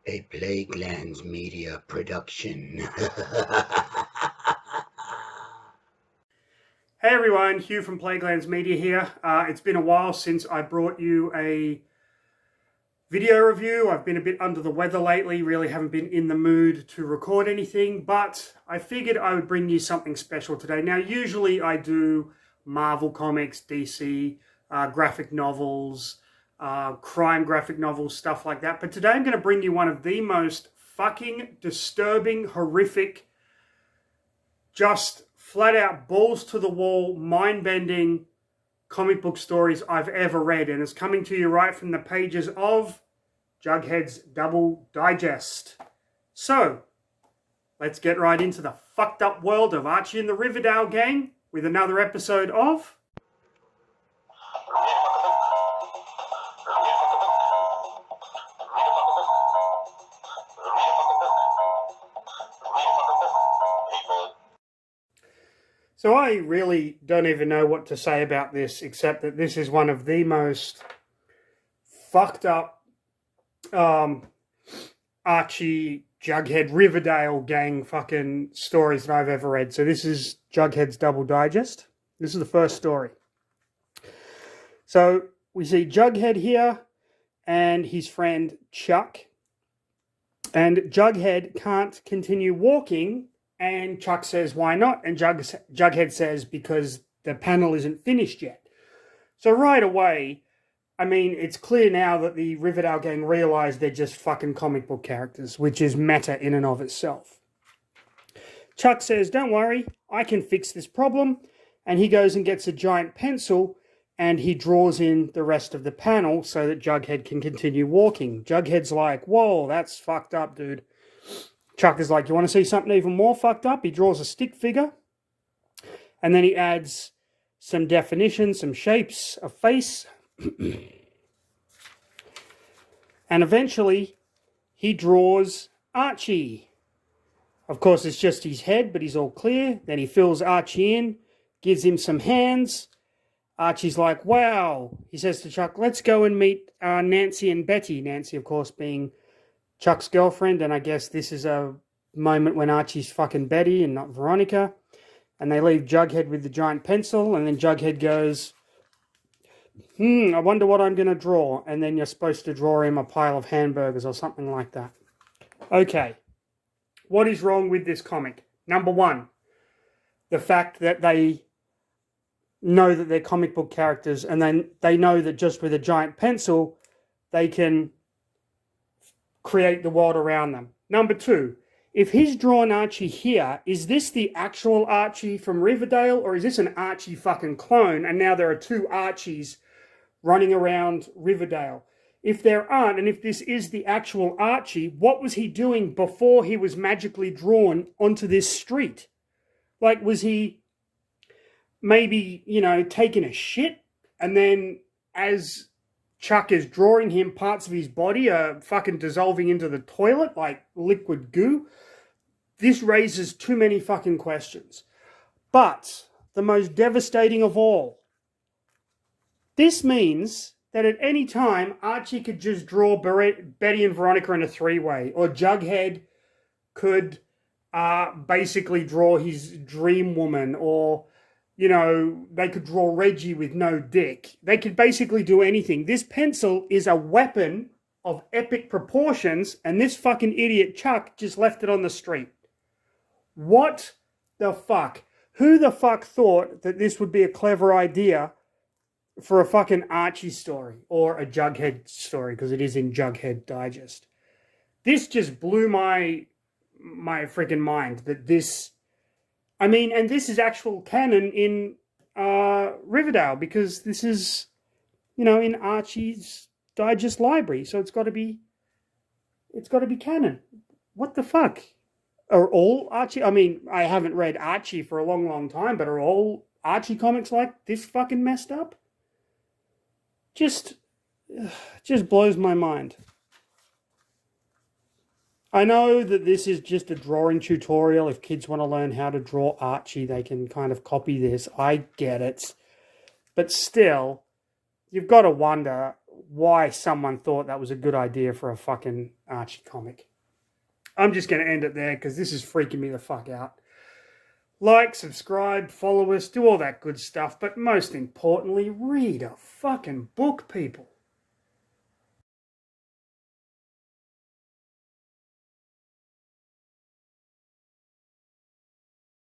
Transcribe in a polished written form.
A Plaguelands Media production. Hey everyone, Hugh from Plaguelands Media here. It's been a while since I brought you a video review. I've been a bit under the weather lately, really haven't been in the mood to record anything, but I figured I would bring you something special today. Now, usually I do Marvel Comics, DC, graphic novels, crime graphic novels, stuff like that, but today I'm going to bring you one of the most fucking disturbing, horrific, just flat out balls to the wall, mind bending comic book stories I've ever read. And it's coming to you right from the pages of Jughead's Double Digest. So, let's get right into the fucked up world of Archie and the Riverdale Gang with another episode of So I really don't even know what to say about this, except that this is one of the most fucked up Archie, Jughead, Riverdale gang fucking stories that I've ever read. So this is Jughead's Double Digest. This is the first story. So we see Jughead here and his friend Chuck. And Jughead can't continue walking. And Chuck says, why not? And Jughead says, because the panel isn't finished yet. So right away, I mean, it's clear now that the Riverdale gang realize they're just fucking comic book characters, which is meta in and of itself. Chuck says, don't worry, I can fix this problem. And he goes and gets a giant pencil and he draws in the rest of the panel so that Jughead can continue walking. Jughead's like, whoa, that's fucked up, dude. Chuck is like, you want to see something even more fucked up? He draws a stick figure, and then he adds some definition, some shapes, a face, and eventually he draws Archie. Of course, it's just his head, but he's all clear. Then he fills Archie in, gives him some hands. Archie's like, wow. He says to Chuck, let's go and meet Nancy and Betty. Nancy, of course, being Chuck's girlfriend, and I guess this is a moment when Archie's fucking Betty and not Veronica. And they leave Jughead with the giant pencil, and then Jughead goes, I wonder what I'm going to draw. And then you're supposed to draw him a pile of hamburgers or something like that. Okay, what is wrong with this comic? Number one, the fact that they know that they're comic book characters, and then they know that just with a giant pencil, they can create the world around them. Number two, if he's drawn Archie here, is this the actual Archie from Riverdale, or is this an Archie fucking clone, and now there are two Archies running around Riverdale? If there aren't, and if this is the actual Archie, what was he doing before he was magically drawn onto this street? Like, was he maybe, taking a shit, and then as Chuck is drawing him, parts of his body are fucking dissolving into the toilet like liquid goo? This raises too many fucking questions. But the most devastating of all, this means that at any time Archie could just draw Betty and Veronica in a three-way, or Jughead could basically draw his dream woman, or they could draw Reggie with no dick. They could basically do anything. This pencil is a weapon of epic proportions, and this fucking idiot Chuck just left it on the street. What the fuck? Who the fuck thought that this would be a clever idea for a fucking Archie story, or a Jughead story, because it is in Jughead Digest? This just blew my freaking mind, that this... and this is actual canon in Riverdale, because this is, in Archie's Digest library, so it's got to be canon. What the fuck? Are all Archie? I haven't read Archie for a long, long time, but are all Archie comics like this fucking messed up? Just blows my mind. I know that this is just a drawing tutorial. If kids want to learn how to draw Archie, they can kind of copy this. I get it. But still, you've got to wonder, why someone thought that was a good idea for a fucking Archie comic. I'm just going to end it there because this is freaking me the fuck out. Like, subscribe, follow us, do all that good stuff. But most importantly, read a fucking book, people.